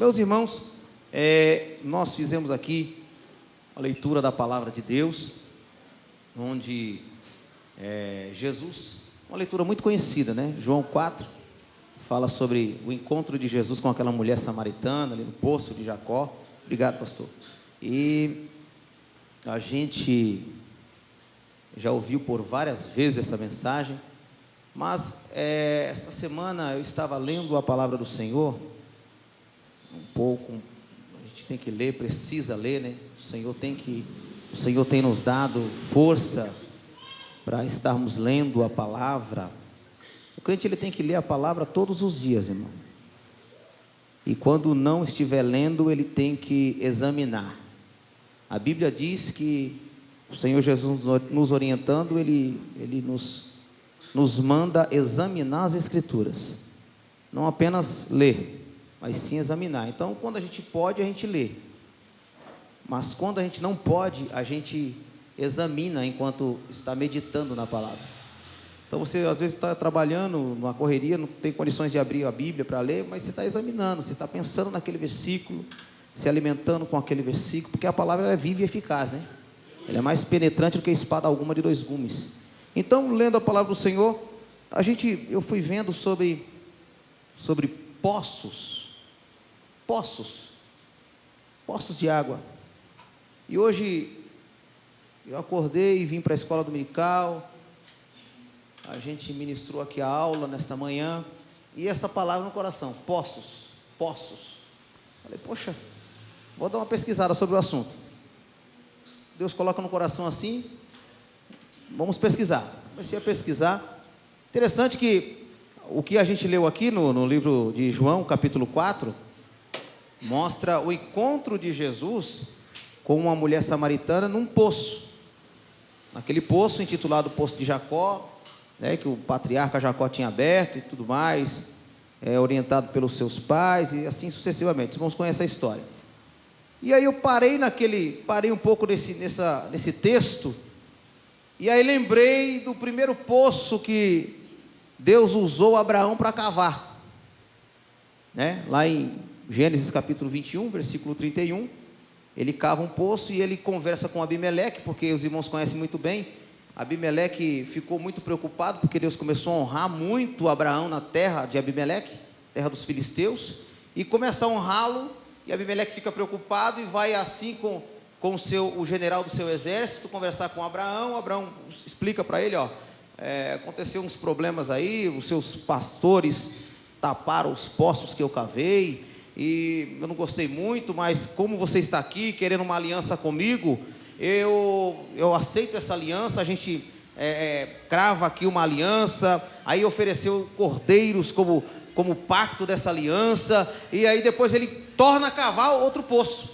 Meus irmãos, nós fizemos aqui a leitura da palavra de Deus, onde Jesus, uma leitura muito conhecida, né? João 4, fala sobre o encontro de Jesus com aquela mulher samaritana ali no poço de Jacó. Obrigado, pastor. E a gente já ouviu por várias vezes essa mensagem, mas essa semana eu estava lendo a palavra do Senhor, um pouco, a gente tem que ler, precisa ler, né? O Senhor tem nos dado força para estarmos lendo a palavra. O crente, ele tem que ler a palavra todos os dias, irmão. E quando não estiver lendo, ele tem que examinar. A Bíblia diz que o Senhor Jesus nos orientando, Ele nos manda examinar as Escrituras. Não apenas ler, mas sim examinar. Então, quando a gente pode, a gente lê. Mas quando a gente não pode, a gente examina enquanto está meditando na palavra. Então, você às vezes está trabalhando numa correria, não tem condições de abrir a Bíblia para ler, mas você está examinando, você está pensando naquele versículo, se alimentando com aquele versículo, porque a palavra ela é viva e eficaz, né? Ela é mais penetrante do que espada alguma de dois gumes. Então, lendo a palavra do Senhor, eu fui vendo sobre poços de água. E hoje eu acordei e vim para a escola dominical. A gente ministrou aqui a aula nesta manhã, e essa palavra no coração, poços. Falei, poxa, vou dar uma pesquisada sobre o assunto. Deus coloca no coração assim, vamos pesquisar. Comecei a pesquisar. Interessante que o que a gente leu aqui no livro de João, capítulo 4, mostra o encontro de Jesus com uma mulher samaritana num poço. Naquele poço intitulado Poço de Jacó, né, que o patriarca Jacó tinha aberto e tudo mais, orientado pelos seus pais e assim sucessivamente. Os irmãos conhecem a história. E aí eu parei um pouco nesse texto, e aí lembrei do primeiro poço que Deus usou Abraão para cavar, né? Lá em Gênesis capítulo 21, versículo 31, ele cava um poço e ele conversa com Abimeleque, porque os irmãos conhecem muito bem. Abimeleque ficou muito preocupado, porque Deus começou a honrar muito Abraão na terra de Abimeleque, terra dos filisteus, e começa a honrá-lo. E Abimeleque fica preocupado e vai assim com o general do seu exército conversar com Abraão. Abraão explica para ele, aconteceu uns problemas aí, os seus pastores taparam os poços que eu cavei, e eu não gostei muito, mas como você está aqui querendo uma aliança comigo, eu aceito essa aliança. A gente crava aqui uma aliança. Aí ofereceu cordeiros como pacto dessa aliança, e aí depois ele torna a cavar outro poço.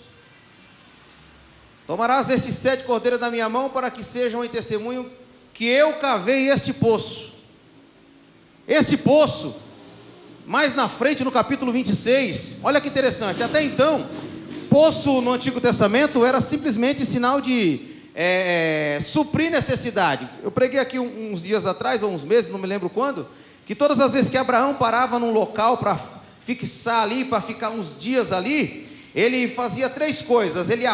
Tomarás estes 7 cordeiros da minha mão, para que sejam em testemunho que eu cavei este poço. Esse poço, mais na frente no capítulo 26, olha que interessante, até então, poço no Antigo Testamento era simplesmente sinal de suprir necessidade. Eu preguei aqui uns dias atrás, ou uns meses, não me lembro quando, que todas as vezes que Abraão parava num local para fixar ali, para ficar uns dias ali, ele fazia 3 coisas. Ele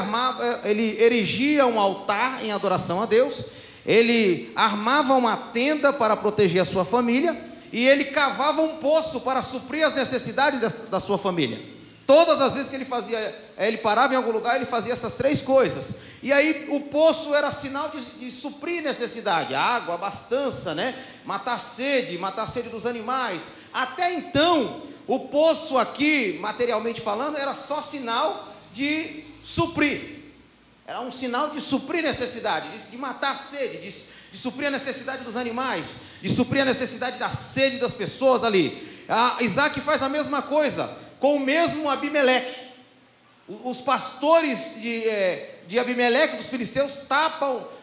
erigia um altar em adoração a Deus, ele armava uma tenda para proteger a sua família, e ele cavava um poço para suprir as necessidades da sua família. Todas as vezes que ele parava em algum lugar, ele fazia essas 3 coisas. E aí o poço era sinal de suprir necessidade, água, abastança, né? Matar a sede dos animais. Até então, o poço aqui, materialmente falando, era só sinal de suprir. Era um sinal de suprir necessidade, de matar a sede, de suprir a necessidade dos animais, de suprir a necessidade da sede das pessoas ali. Isaac faz a mesma coisa com o mesmo Abimeleque. Os pastores de Abimeleque, dos filisteus,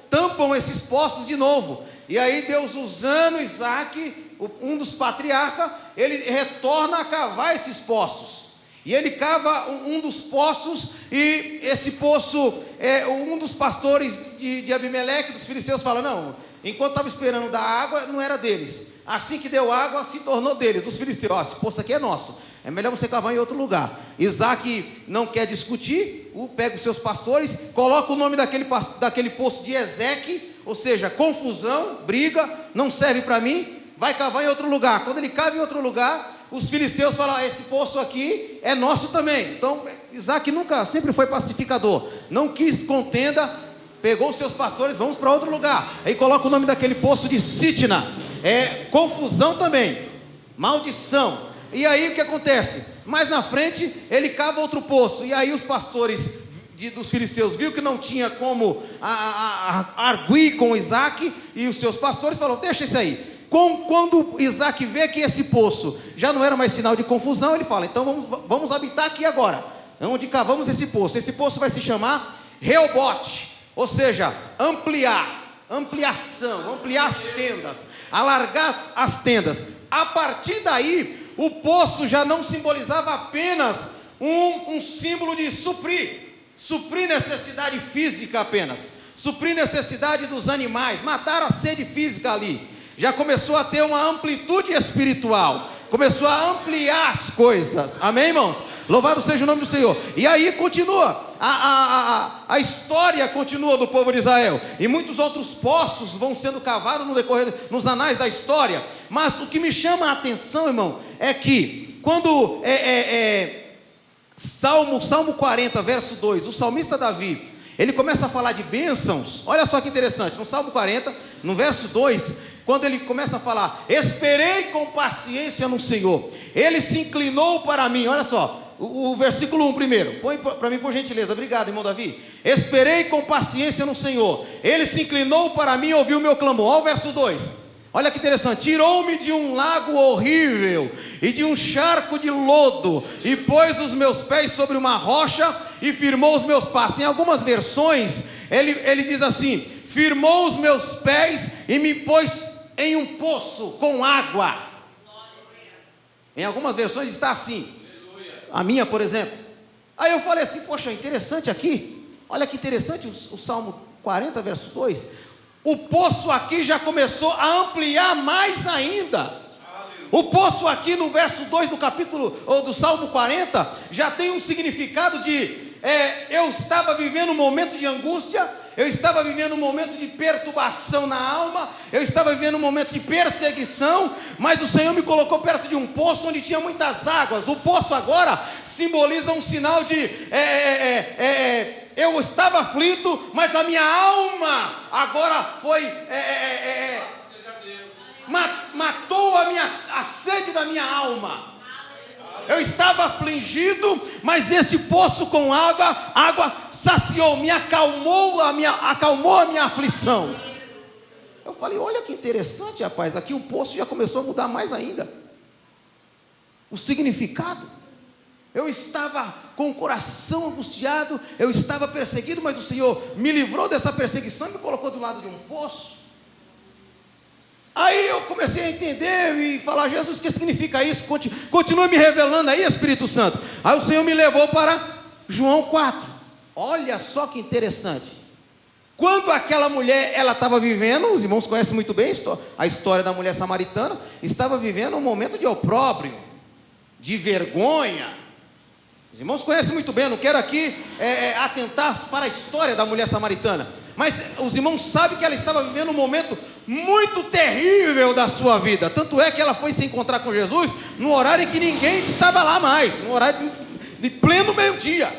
tampam esses poços de novo. E aí Deus, usando Isaac, um dos patriarcas, ele retorna a cavar esses poços. E ele cava um dos poços, e esse poço, um dos pastores de Abimeleque, dos filisteus, fala, não, enquanto estava esperando dar água, não era deles. Assim que deu água, se tornou deles, dos filisteus. Esse poço aqui é nosso. é melhor você cavar em outro lugar. Isaac não quer discutir, pega os seus pastores, coloca o nome daquele poço de Ezeque, ou seja, confusão, briga, não serve para mim, vai cavar em outro lugar. Quando ele cava em outro lugar, os filisteus falam, esse poço aqui é nosso também. Então Isaac sempre foi pacificador, não quis contenda, pegou os seus pastores, vamos para outro lugar. Aí coloca o nome daquele poço de Sitna, confusão também, maldição. E aí o que acontece? Mais na frente ele cava outro poço, e aí os pastores dos filisteus viu que não tinha como arguir com Isaac, e os seus pastores falaram, deixa isso aí. Quando Isaac vê que esse poço já não era mais sinal de confusão, ele fala, então vamos habitar aqui agora, onde cavamos esse poço vai se chamar Reobote, ou seja, ampliação, ampliar as tendas, alargar as tendas. A partir daí, o poço já não simbolizava apenas um símbolo de suprir necessidade física apenas, suprir necessidade dos animais, matar a sede física ali. Já começou a ter uma amplitude espiritual, começou a ampliar as coisas, amém, irmãos? Louvado seja o nome do Senhor. E aí continua, a história continua do povo de Israel, e muitos outros poços vão sendo cavados nos anais da história. Mas o que me chama a atenção, irmão, é que quando Salmo 40, verso 2, o salmista Davi, ele começa a falar de bênçãos. Olha só que interessante, no Salmo 40, no verso 2, quando ele começa a falar, esperei com paciência no Senhor, Ele se inclinou para mim. Olha só, o versículo 1 primeiro, põe para mim por gentileza, obrigado irmão Davi. Esperei com paciência no Senhor, Ele se inclinou para mim e ouviu o meu clamor. Olha o verso 2, olha que interessante, tirou-me de um lago horrível e de um charco de lodo, e pôs os meus pés sobre uma rocha e firmou os meus passos. Em algumas versões, ele diz assim, firmou os meus pés e me pôs em um poço com água. Em algumas versões está assim, a minha por exemplo. Aí eu falei assim, poxa, interessante aqui, olha que interessante o Salmo 40 verso 2, o poço aqui já começou a ampliar mais ainda. O poço aqui no verso 2 do capítulo, ou do Salmo 40, já tem um significado de, eu estava vivendo um momento de angústia, eu estava vivendo um momento de perturbação na alma, eu estava vivendo um momento de perseguição, mas o Senhor me colocou perto de um poço onde tinha muitas águas. O poço agora simboliza um sinal de, eu estava aflito, mas a minha alma agora foi, matou a sede da minha alma. Eu estava afligido, mas esse poço com água saciou, acalmou a minha aflição. Eu falei, olha que interessante, rapaz, aqui o poço já começou a mudar mais ainda. O significado. Eu estava com o coração angustiado, eu estava perseguido, mas o Senhor me livrou dessa perseguição e me colocou do lado de um poço. Aí eu comecei a entender e falar, Jesus, o que significa isso? Continua me revelando aí, Espírito Santo. Aí o Senhor me levou para João 4. Olha só que interessante. Quando aquela mulher, ela estava vivendo, os irmãos conhecem muito bem a história da mulher samaritana, estava vivendo um momento de opróbrio, de vergonha. Os irmãos conhecem muito bem, eu não quero aqui atentar para a história da mulher samaritana, mas os irmãos sabem que ela estava vivendo um momento muito terrível da sua vida. Tanto é que ela foi se encontrar com Jesus no horário em que ninguém estava lá mais, no horário de pleno meio-dia.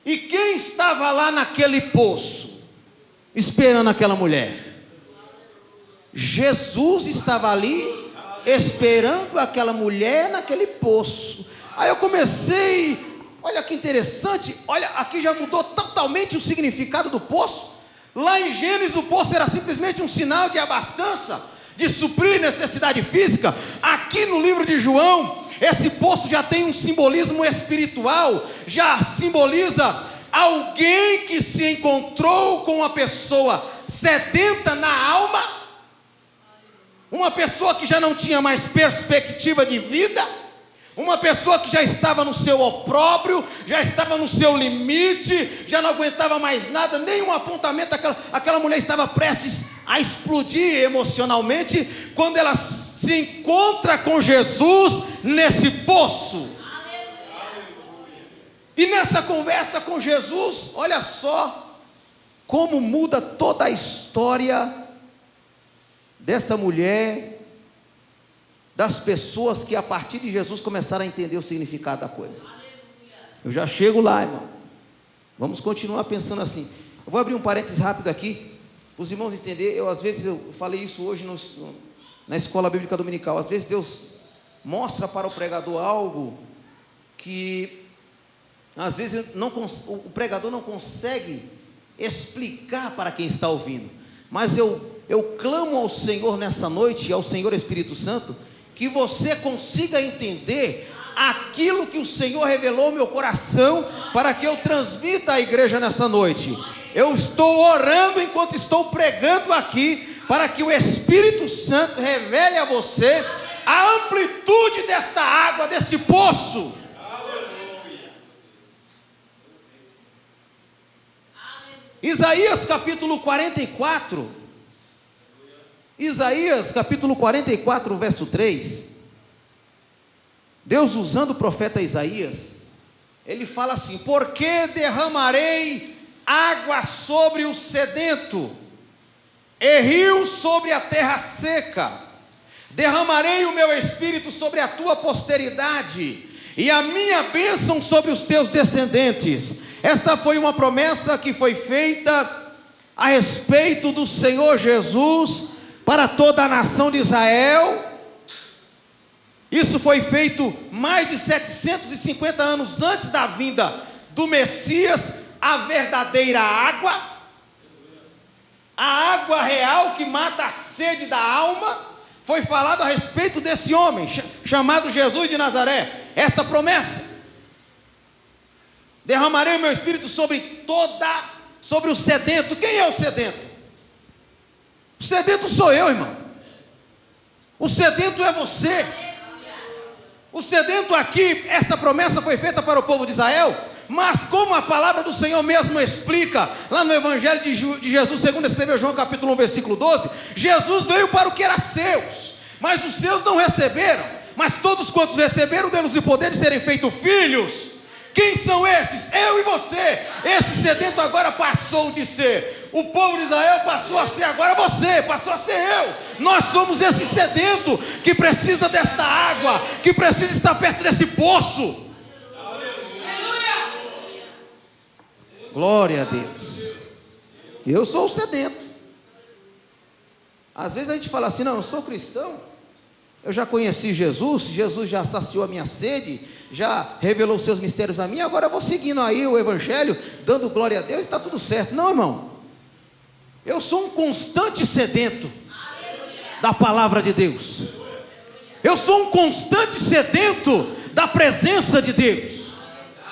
E quem estava lá naquele poço, esperando aquela mulher? Jesus estava ali, esperando aquela mulher naquele poço. Aí eu comecei, olha que interessante, olha, aqui já mudou totalmente o significado do poço. Lá em Gênesis o poço era simplesmente um sinal de abastança, de suprir necessidade física. Aqui no livro de João, esse poço já tem um simbolismo espiritual, já simboliza alguém que se encontrou com uma pessoa sedenta na alma, uma pessoa que já não tinha mais perspectiva de vida, uma pessoa que já estava no seu opróbrio, já estava no seu limite, já não aguentava mais nada, nenhum apontamento. Aquela mulher estava prestes a explodir emocionalmente, quando ela se encontra com Jesus nesse poço. E nessa conversa com Jesus, olha só como muda toda a história dessa mulher, das pessoas que a partir de Jesus começaram a entender o significado da coisa. Eu já chego lá, irmão. Vamos continuar pensando assim. Eu vou abrir um parênteses rápido aqui, para os irmãos entenderem. Às vezes eu falei isso hoje na escola bíblica dominical. Às vezes Deus mostra para o pregador algo que às vezes o pregador não consegue explicar para quem está ouvindo. Mas eu clamo ao Senhor nessa noite, ao Senhor Espírito Santo, que você consiga entender aquilo que o Senhor revelou ao meu coração, para que eu transmita à igreja nessa noite. Eu estou orando enquanto estou pregando aqui, para que o Espírito Santo revele a você a amplitude desta água, desse poço. Isaías capítulo 44, Isaías capítulo 44, verso 3, Deus usando o profeta Isaías, ele fala assim: porque derramarei água sobre o sedento, e rios sobre a terra seca, derramarei o meu espírito sobre a tua posteridade, e a minha bênção sobre os teus descendentes. Essa foi uma promessa que foi feita a respeito do Senhor Jesus para toda a nação de Israel. Isso foi feito mais de 750 anos antes da vinda do Messias, a verdadeira água, a água real que mata a sede da alma. Foi falado a respeito desse homem chamado Jesus de Nazaré. Esta promessa: derramarei o meu espírito sobre o sedento. Quem é o sedento? O sedento sou eu, irmão. O sedento é você. O sedento aqui, essa promessa foi feita para o povo de Israel, mas como a palavra do Senhor mesmo explica, lá no Evangelho de Jesus, segundo escreveu João capítulo 1, versículo 12, Jesus veio para o que era seus, mas os seus não receberam, mas todos quantos receberam, deu-nos o poder de serem feitos filhos. Quem são esses? Eu e você. Esse sedento agora passou de ser o povo de Israel, passou a ser agora você, passou a ser eu. Nós somos esse sedento que precisa desta água, que precisa estar perto desse poço. Aleluia. Glória a Deus. Eu sou o sedento. Às vezes a gente fala assim: não, eu sou cristão, eu já conheci Jesus, Jesus já saciou a minha sede, já revelou os seus mistérios a mim, agora eu vou seguindo aí o Evangelho, dando glória a Deus, está tudo certo. Não, irmão, eu sou um constante sedento da palavra de Deus. Eu sou um constante sedento da presença de Deus.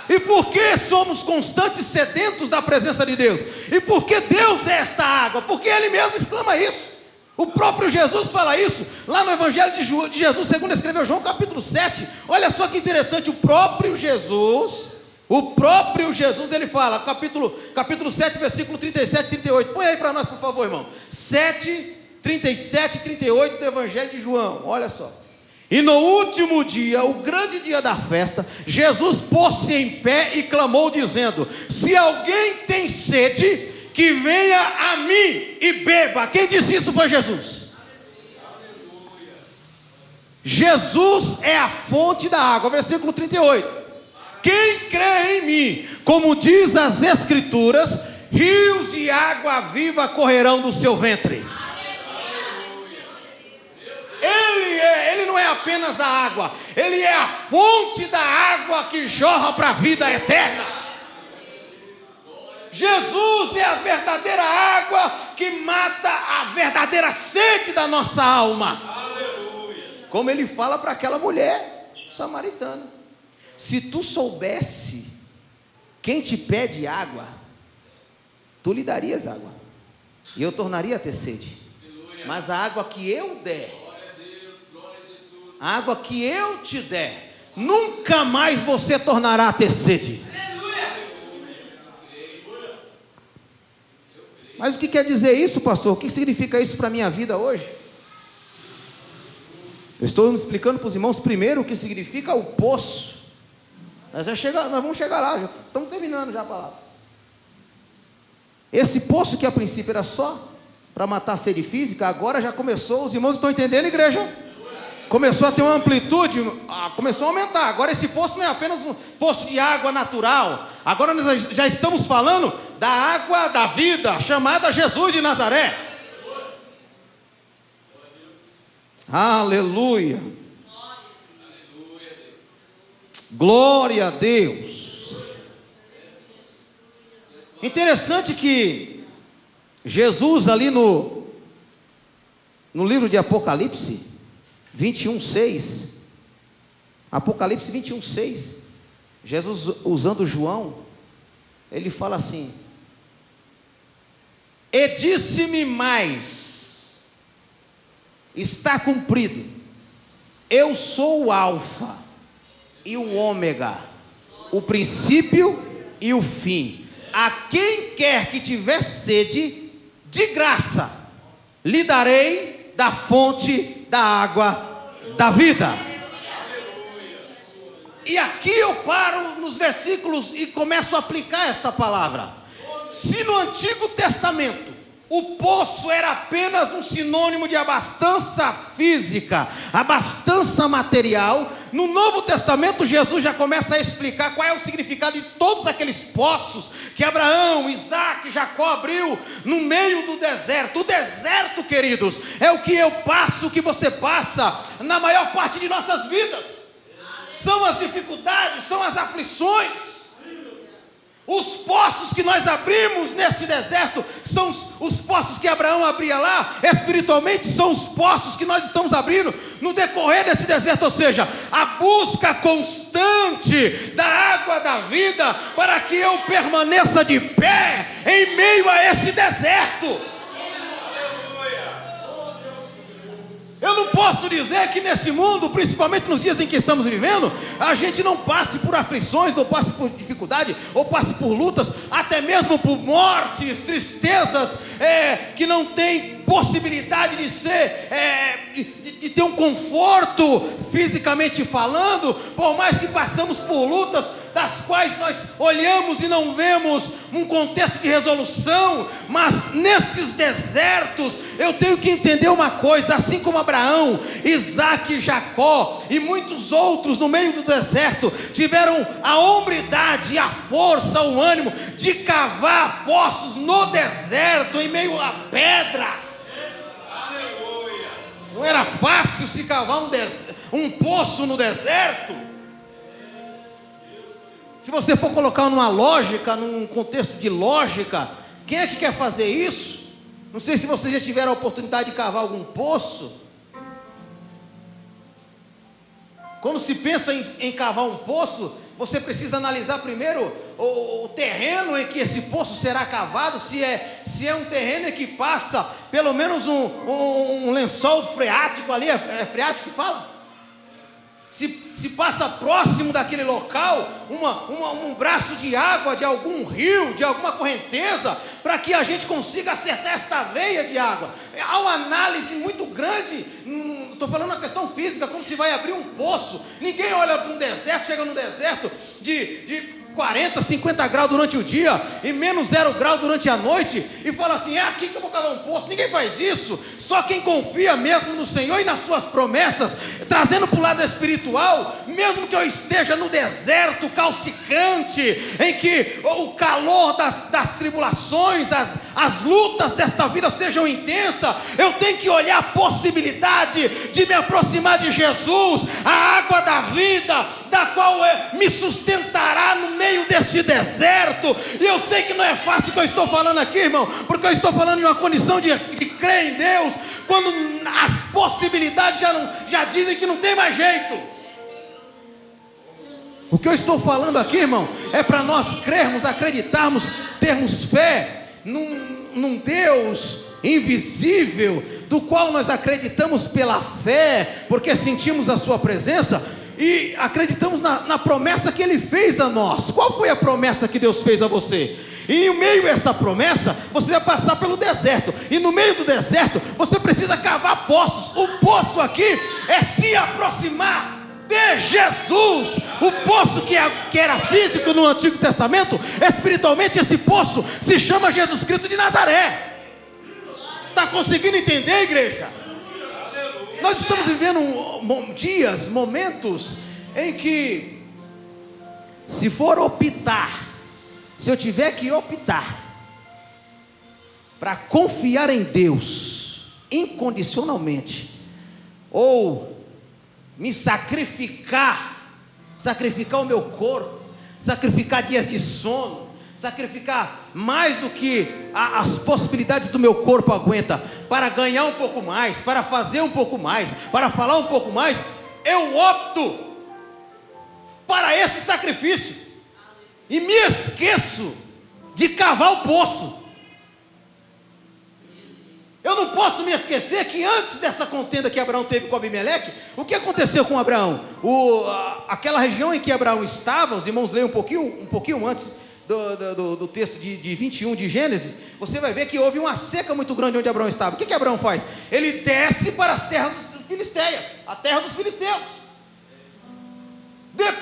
E por que somos constantes sedentos da presença de Deus? E por que Deus é esta água? Porque Ele mesmo exclama isso. O próprio Jesus fala isso lá no Evangelho de Jesus, segundo escreveu João capítulo 7. Olha só que interessante, o próprio Jesus, ele fala, capítulo 7, versículo 37 e 38. Põe aí para nós, por favor, irmão. 7, 37 e 38 do Evangelho de João. Olha só. E no último dia, o grande dia da festa, Jesus pôs-se em pé e clamou dizendo: se alguém tem sede, que venha a mim e beba. Quem disse isso foi Jesus. Jesus é a fonte da água. Versículo 38. Quem crê em mim, como diz as Escrituras, rios de água viva correrão do seu ventre. Ele não é apenas a água, Ele é a fonte da água que jorra para a vida eterna. Jesus é a verdadeira água que mata a verdadeira sede da nossa alma. Aleluia. Como ele fala para aquela mulher samaritana: se tu soubesse quem te pede água, tu lhe darias água, e eu tornaria a ter sede. Aleluia. Mas a água que eu der, a água que eu te der, nunca mais você tornará a ter sede. Mas o que quer dizer isso, pastor? O que significa isso para a minha vida hoje? Eu estou explicando para os irmãos primeiro o que significa o poço. Nós vamos chegar lá, já estamos terminando já a palavra. Esse poço que a princípio era só para matar a sede física, agora já começou, os irmãos estão entendendo, igreja? Começou a ter uma amplitude, começou a aumentar. Agora esse poço não é apenas um poço de água natural. Agora nós já estamos falando da água da vida, chamada Jesus de Nazaré. Aleluia. Glória a Deus. Interessante que Jesus ali no livro de Apocalipse 21:6, Apocalipse 21:6, Jesus usando João, ele fala assim: e disse-me mais, está cumprido, eu sou o Alfa e o Ômega, o princípio e o fim. A quem quer que tiver sede, de graça lhe darei da fonte da água da vida. E aqui eu paro nos versículos e começo a aplicar esta palavra. Se no Antigo Testamento o poço era apenas um sinônimo de abastança física, abastança material, no Novo Testamento Jesus já começa a explicar qual é o significado de todos aqueles poços que Abraão, Isaac, Jacó abriu no meio do deserto. O deserto, queridos, é o que eu passo, o que você passa na maior parte de nossas vidas. São as dificuldades, são as aflições. Os poços que nós abrimos nesse deserto são os poços que Abraão abria lá, espiritualmente são os poços que nós estamos abrindo no decorrer desse deserto, ou seja, a busca constante da água da vida para que eu permaneça de pé em meio a esse deserto. Eu não posso dizer que nesse mundo, principalmente nos dias em que estamos vivendo, a gente não passe por aflições, ou passe por dificuldade, ou passe por lutas, até mesmo por mortes, tristezas, que não tem possibilidade de ser, de ter um conforto fisicamente falando, por mais que passamos por lutas, das quais nós olhamos e não vemos um contexto de resolução, mas nesses desertos eu tenho que entender uma coisa: assim como Abraão, Isaac, Jacó e muitos outros no meio do deserto tiveram a hombridade, a força, o ânimo de cavar poços no deserto, em meio a pedras. Não era fácil se cavar um poço no deserto. Se você for colocar numa lógica, num contexto de lógica, quem é que quer fazer isso? Não sei se vocês já tiveram a oportunidade de cavar algum poço. Quando se pensa em cavar um poço, você precisa analisar primeiro o terreno em que esse poço será cavado, se é um terreno em que passa pelo menos um lençol freático ali, é freático que fala? Se passa próximo daquele local um braço de água, de algum rio, de alguma correnteza, para que a gente consiga acertar esta veia de água. Há uma análise muito grande, estou falando na questão física, quando se vai abrir um poço. Ninguém olha para um deserto, chega num deserto de 40, 50 graus durante o dia e menos 0 grau durante a noite e fala assim: é aqui que eu vou cavar um poço. Ninguém faz isso. Só quem confia mesmo no Senhor e nas suas promessas, trazendo para o lado espiritual, mesmo que eu esteja no deserto calcicante, em que o calor das tribulações, as lutas desta vida sejam intensas, eu tenho que olhar a possibilidade de me aproximar de Jesus, a água da vida, da qual me sustentará no meio deste deserto. E eu sei que não é fácil o que eu estou falando aqui, irmão, porque eu estou falando de uma condição de crer em Deus, quando as possibilidades já dizem que não tem mais jeito. O que eu estou falando aqui, irmão, é para nós crermos, acreditarmos, termos fé num Deus invisível, do qual nós acreditamos pela fé, porque sentimos a sua presença e acreditamos na promessa que Ele fez a nós. Qual foi a promessa que Deus fez a você? E no meio dessa promessa, você vai passar pelo deserto. E no meio do deserto, você precisa cavar poços. O poço aqui é se aproximar de Jesus. O poço que era físico no Antigo Testamento, espiritualmente esse poço se chama Jesus Cristo de Nazaré. Está conseguindo entender, igreja? Nós estamos vivendo dias, momentos em que, se for optar, se eu tiver que optar para confiar em Deus incondicionalmente, ou me sacrificar o meu corpo, sacrificar dias de sono, sacrificar mais do que as possibilidades do meu corpo aguenta, para ganhar um pouco mais, para fazer um pouco mais, para falar um pouco mais, eu opto para esse sacrifício e me esqueço de cavar o poço. Eu não posso me esquecer que antes dessa contenda que Abraão teve com Abimeleque, o que aconteceu com Abraão? Aquela região em que Abraão estava, os irmãos leiam um pouquinho antes do texto de 21 de Gênesis, você vai ver que houve uma seca muito grande onde Abraão estava. O que Abraão faz? Ele desce para as terras filisteias, a terra dos filisteus.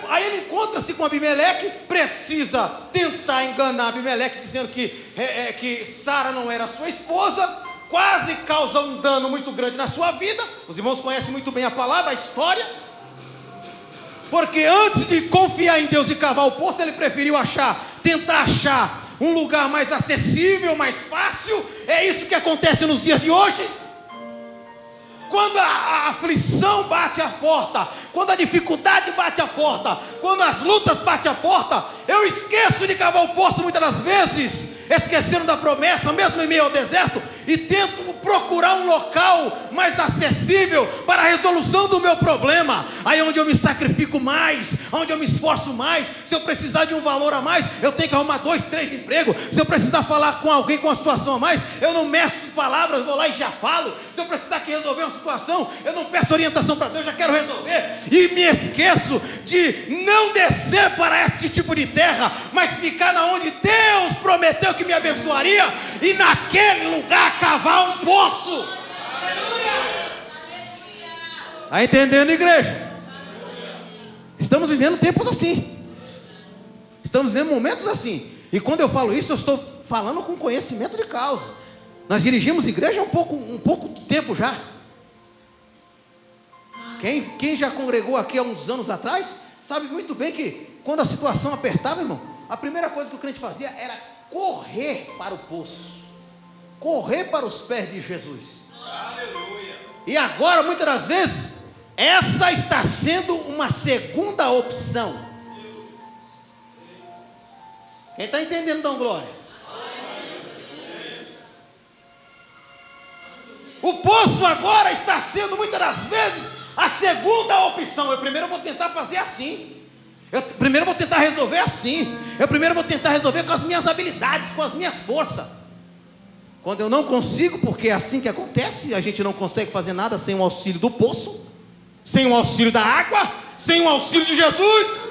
Aí ele encontra-se com Abimeleque, precisa tentar enganar Abimeleque, dizendo que Sara não era sua esposa, quase causa um dano muito grande na sua vida. Os irmãos conhecem muito bem a palavra, a história. Porque antes de confiar em Deus e cavar o poço, ele preferiu tentar achar um lugar mais acessível, mais fácil. É isso que acontece nos dias de hoje. Quando a aflição bate a porta, quando a dificuldade bate a porta, quando as lutas batem a porta, eu esqueço de cavar o poço muitas das vezes, esquecendo da promessa, mesmo em meio ao deserto, e tento procurar um local mais acessível para a resolução do meu problema. Aí onde eu me sacrifico mais, onde eu me esforço mais. Se eu precisar de um valor a mais, eu tenho que arrumar 2, 3 empregos. Se eu precisar falar com alguém com uma situação a mais, eu não meço palavras, vou lá e já falo. Se eu precisar que resolver uma situação, eu não peço orientação para Deus, já quero resolver. E me esqueço de não descer para este tipo de terra, mas ficar na onde Deus prometeu que me abençoaria, e naquele lugar cavar um poço. Está entendendo, igreja? Estamos vivendo tempos assim. Estamos vivendo momentos assim. E quando eu falo isso, eu estou falando com conhecimento de causa. Nós dirigimos igreja há um pouco de tempo já. Quem já congregou aqui há uns anos atrás, sabe muito bem que quando a situação apertava, irmão, a primeira coisa que o crente fazia era correr para o poço, correr para os pés de Jesus. Aleluia. E agora, muitas das vezes, essa está sendo uma segunda opção. Quem está entendendo, dá glória. O poço agora está sendo muitas das vezes a segunda opção. Eu primeiro vou tentar fazer assim. Eu primeiro vou tentar resolver assim. Eu primeiro vou tentar resolver com as minhas habilidades, com as minhas forças. Quando eu não consigo, porque é assim que acontece, a gente não consegue fazer nada sem o auxílio do poço, sem o auxílio da água, sem o auxílio de Jesus.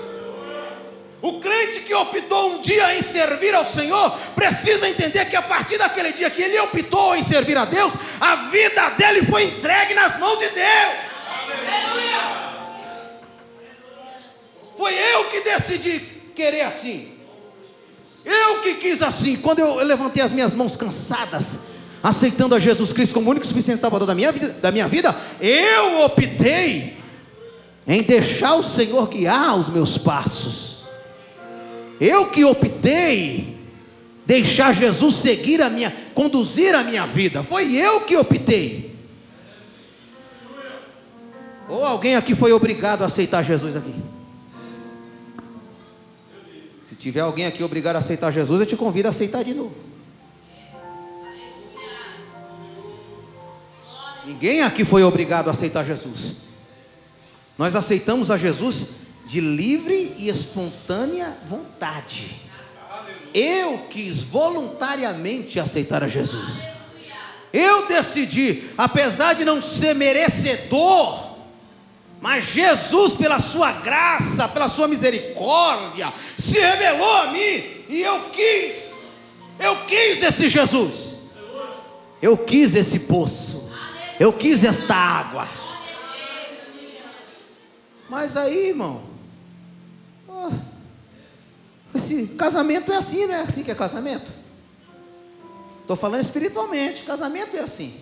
O crente que optou um dia em servir ao Senhor, precisa entender que a partir daquele dia que ele optou em servir a Deus, a vida dele foi entregue nas mãos de Deus. Aleluia. Foi eu que decidi querer assim. Eu que quis assim. Quando eu levantei as minhas mãos cansadas, aceitando a Jesus Cristo como único e suficiente Salvador da minha vida, eu optei em deixar o Senhor guiar os meus passos. Eu que optei deixar Jesus conduzir a minha vida. Foi eu que optei. Ou alguém aqui foi obrigado a aceitar Jesus aqui? Se tiver alguém aqui obrigado a aceitar Jesus, eu te convido a aceitar de novo. Ninguém aqui foi obrigado a aceitar Jesus. Nós aceitamos a Jesus de livre e espontânea vontade. Eu quis voluntariamente aceitar a Jesus. Eu decidi, apesar de não ser merecedor, mas Jesus, pela sua graça, pela sua misericórdia, se revelou a mim, e eu quis Eu quis esse Jesus. Eu quis esse poço. Eu quis esta água. Mas aí, irmão, esse casamento é assim, não é assim que é casamento? Estou falando espiritualmente, casamento é assim.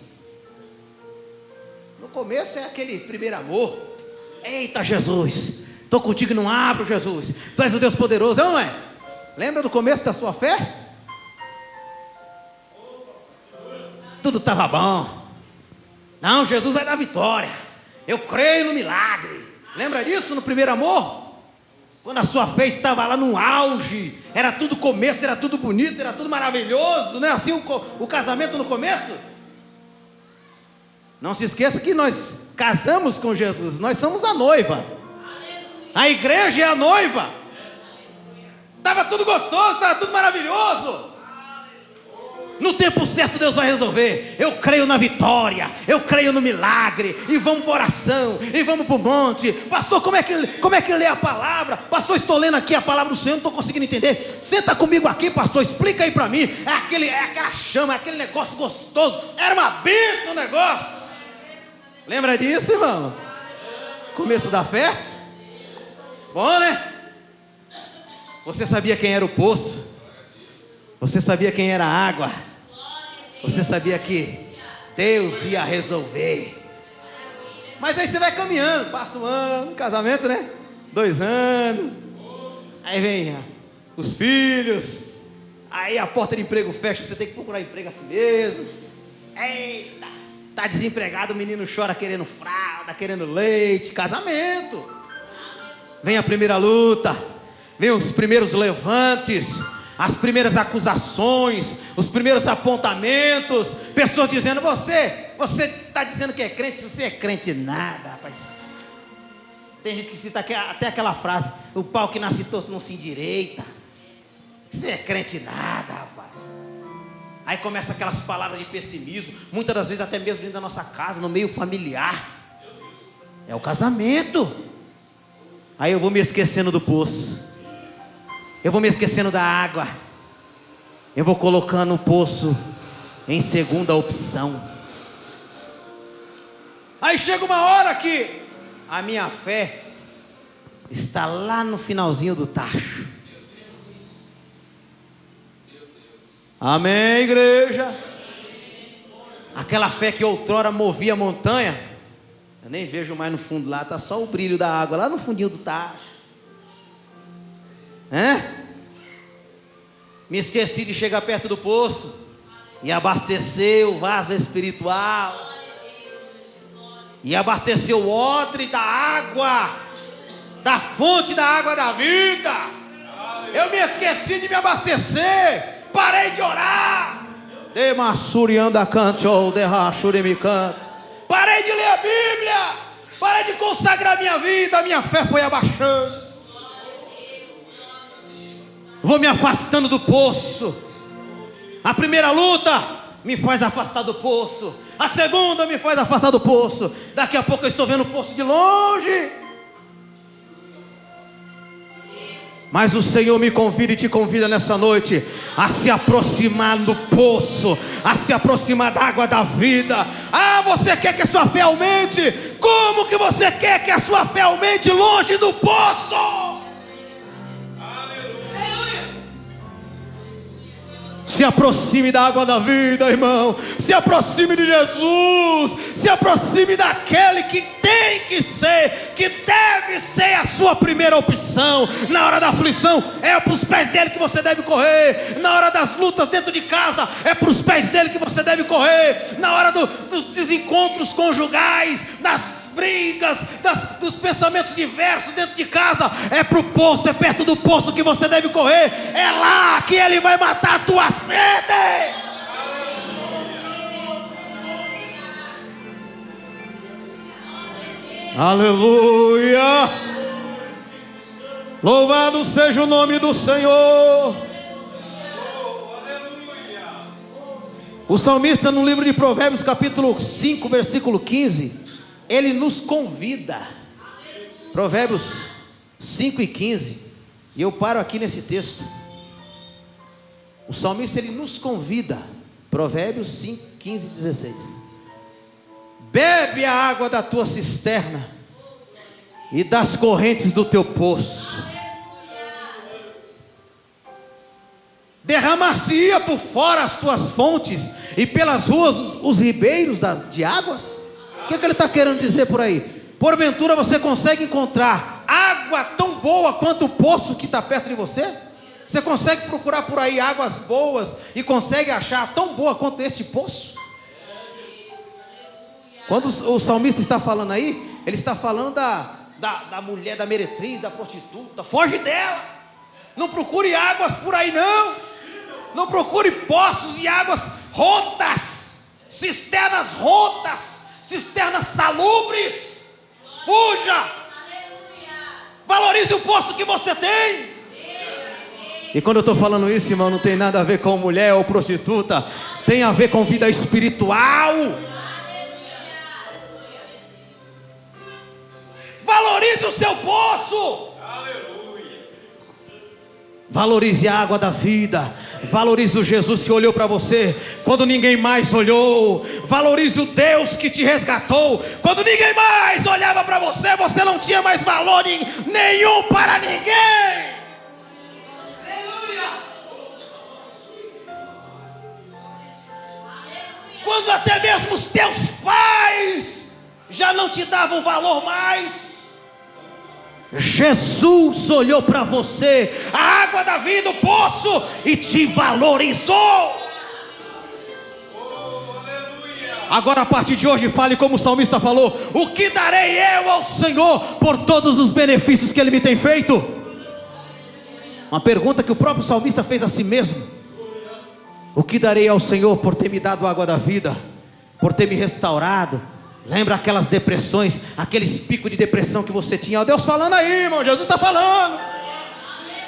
No começo é aquele primeiro amor. Eita Jesus, estou contigo e não abro, Jesus. Tu és o Deus poderoso, não é? Lembra do começo da sua fé? Tudo estava bom. Não, Jesus vai dar vitória. Eu creio no milagre. Lembra disso no primeiro amor? Quando a sua fé estava lá no auge, era tudo começo, era tudo bonito, era tudo maravilhoso, não é assim o casamento no começo? Não se esqueça que nós casamos com Jesus, nós somos a noiva. A igreja é a noiva. Estava tudo gostoso, estava tudo maravilhoso. No tempo certo Deus vai resolver. Eu creio na vitória, eu creio no milagre. E vamos para oração, e vamos para o monte. Pastor, como é que lê a palavra? Pastor, estou lendo aqui a palavra do Senhor, não estou conseguindo entender. Senta comigo aqui, pastor, explica aí para mim. É aquela chama, aquele negócio gostoso. Era uma bênção o negócio. Lembra disso, irmão? Começo da fé? Bom, né? Você sabia quem era o poço? Você sabia quem era a água? Você sabia que Deus ia resolver. Mas aí você vai caminhando, passa um ano, casamento, né? 2 anos. Aí vem os filhos. Aí a porta de emprego fecha, você tem que procurar emprego assim mesmo. Eita, tá desempregado, o menino chora querendo fralda, querendo leite. Casamento. Vem a primeira luta, vem os primeiros levantes, as primeiras acusações, os primeiros apontamentos, pessoas dizendo: você está dizendo que é crente, você é crente nada, rapaz. Tem gente que cita até aquela frase: o pau que nasce torto não se endireita. Você é crente nada, rapaz. Aí começa aquelas palavras de pessimismo, muitas das vezes até mesmo dentro da nossa casa, no meio familiar. É o casamento. Aí eu vou me esquecendo do poço, eu vou me esquecendo da água, eu vou colocando o poço em segunda opção. Aí chega uma hora que a minha fé está lá no finalzinho do tacho. Amém, igreja? Aquela fé que outrora movia a montanha, eu nem vejo mais no fundo lá, está só o brilho da água lá no fundinho do tacho. Me esqueci de chegar perto do poço e abastecer o vaso espiritual, e abastecer o odre da água, da fonte da água da vida. Eu me esqueci de me abastecer, parei de orar, parei de ler a Bíblia, parei de consagrar minha vida, a minha fé foi abaixando. Vou me afastando do poço. A primeira luta me faz afastar do poço, a segunda me faz afastar do poço. Daqui a pouco eu estou vendo o poço de longe. Mas o Senhor me convida e te convida nessa noite a se aproximar do poço, a se aproximar da água da vida. Você quer que a sua fé aumente? Como que você quer que a sua fé aumente longe do poço? Se aproxime da água da vida, irmão. Se aproxime de Jesus. Se aproxime daquele que tem que ser, que deve ser a sua primeira opção. Na hora da aflição, é para os pés dele que você deve correr. Na hora das lutas dentro de casa, é para os pés dele que você deve correr. Na hora dos desencontros conjugais, das brigas, dos pensamentos diversos dentro de casa, é pro poço, é perto do poço que você deve correr. É lá que ele vai matar a tua sede. Aleluia. Louvado seja o nome do Senhor. O salmista, no livro de Provérbios, capítulo 5, versículo 15, ele nos convida. Provérbios 5 e 15. E eu paro aqui nesse texto. O salmista, ele nos convida, Provérbios 5, 15 e 16. Bebe a água da tua cisterna e das correntes do teu poço. Derramar-se-ia por fora as tuas fontes, e pelas ruas os ribeiros de águas. O que ele está querendo dizer por aí? Porventura você consegue encontrar água tão boa quanto o poço que está perto de você? Você consegue procurar por aí águas boas e consegue achar tão boa quanto este poço? Quando o salmista está falando aí, ele está falando da mulher, da meretriz, da prostituta. Foge dela. Não procure águas por aí não. Não procure poços e águas rotas, cisternas rotas, cisternas salubres. Fuja. Valorize o poço que você tem. E quando eu estou falando isso, irmão, não tem nada a ver com mulher ou prostituta. Tem a ver com vida espiritual. Valorize o seu poço. Valorize a água da vida. Valorize o Jesus que olhou para você quando ninguém mais olhou. Valorize o Deus que te resgatou quando ninguém mais olhava para você. Você não tinha mais valor nenhum para ninguém. Quando até mesmo os teus pais já não te davam valor mais, Jesus olhou para você, a água da vida, o poço, e te valorizou. Agora a partir de hoje fale como o salmista falou: o que darei eu ao Senhor por todos os benefícios que Ele me tem feito? Uma pergunta que o próprio salmista fez a si mesmo. O que darei ao Senhor por ter me dado a água da vida, por ter me restaurado? Lembra aquelas depressões, aqueles picos de depressão que você tinha? Ó, Deus falando aí, irmão, Jesus está falando.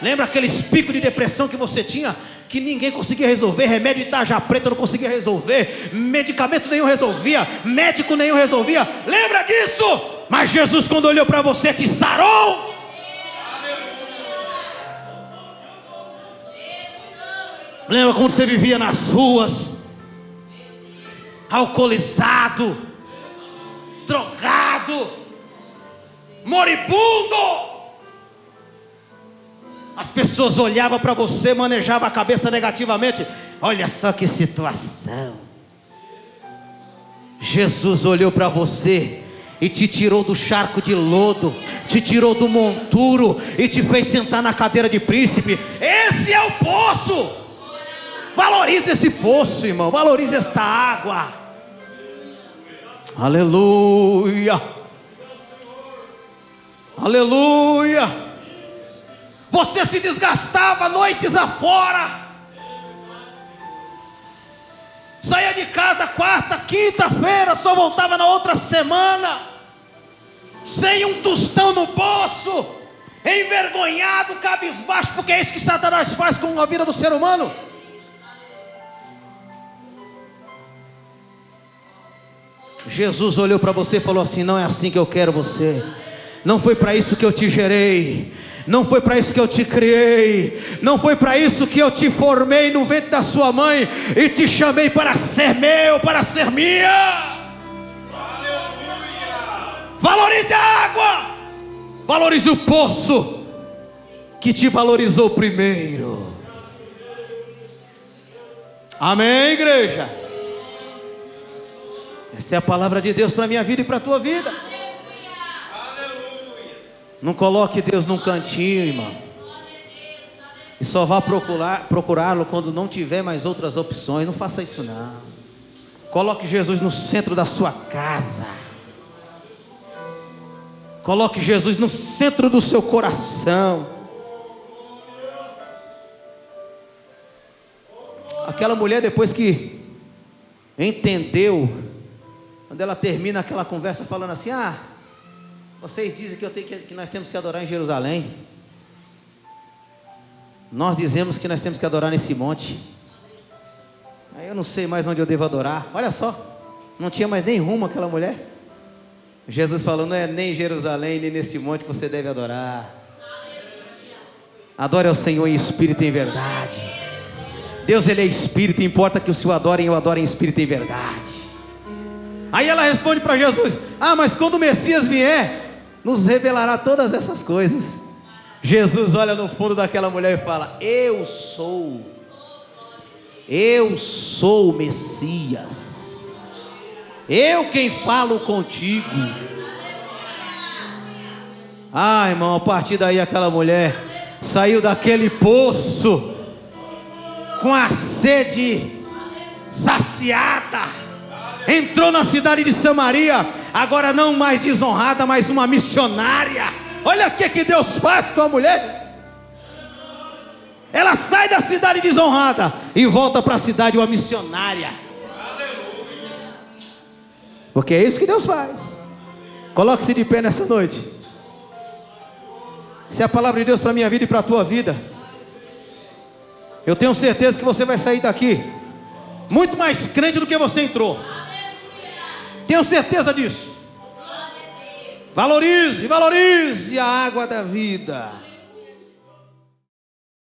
Lembra aqueles picos de depressão que você tinha, que ninguém conseguia resolver? Remédio de tarja preta não conseguia resolver, medicamento nenhum resolvia, médico nenhum resolvia. Lembra disso? Mas Jesus, quando olhou para você, te sarou. Lembra quando você vivia nas ruas, alcoolizado, drogado, moribundo? As pessoas olhavam para você, manejavam a cabeça negativamente. Olha só que situação. Jesus olhou para você e te tirou do charco de lodo, te tirou do monturo e te fez sentar na cadeira de príncipe. Esse é o poço. Valorize esse poço, irmão. Valorize esta água. Aleluia. Aleluia. Você se desgastava noites afora. Saía de casa quarta, quinta-feira, só voltava na outra semana, sem um tostão no bolso, envergonhado, cabisbaixo, porque é isso que Satanás faz com a vida do ser humano. Jesus olhou para você e falou assim: não é assim que eu quero você. Não foi para isso que eu te gerei. Não foi para isso que eu te criei. Não foi para isso que eu te formei no ventre da sua mãe e te chamei para ser meu, para ser minha. Aleluia. Valorize a água. Valorize o poço que te valorizou primeiro. Amém, igreja? Essa é a palavra de Deus para a minha vida e para a tua vida. Não coloque Deus num cantinho, irmão, e só vá procurá-lo quando não tiver mais outras opções. Não faça isso não. Coloque Jesus no centro da sua casa. Coloque Jesus no centro do seu coração. Aquela mulher, depois que entendeu, quando ela termina aquela conversa falando assim: vocês dizem que nós temos que adorar em Jerusalém. Nós dizemos que nós temos que adorar nesse monte. Aí eu não sei mais onde eu devo adorar. Olha só, não tinha mais nem rumo aquela mulher. Jesus falou: não é nem em Jerusalém, nem nesse monte que você deve adorar. Adore ao Senhor em espírito e em verdade. Deus, ele é espírito, importa que o Senhor adore, e eu adoro em espírito e em verdade. Aí ela responde para Jesus: ah, mas quando o Messias vier, nos revelará todas essas coisas. Jesus olha no fundo daquela mulher e fala: eu sou o Messias, eu quem falo contigo. Ah, irmão, a partir daí aquela mulher saiu daquele poço com a sede saciada, entrou na cidade de Samaria, agora não mais desonrada, mas uma missionária. Olha o que Deus faz com a mulher. Ela sai da cidade desonrada e volta para a cidade uma missionária. Porque é isso que Deus faz. Coloque-se de pé nessa noite. Essa é a palavra de Deus para a minha vida e para a tua vida. Eu tenho certeza que você vai sair daqui muito mais crente do que você entrou. Tenho certeza disso. Valorize a água da vida.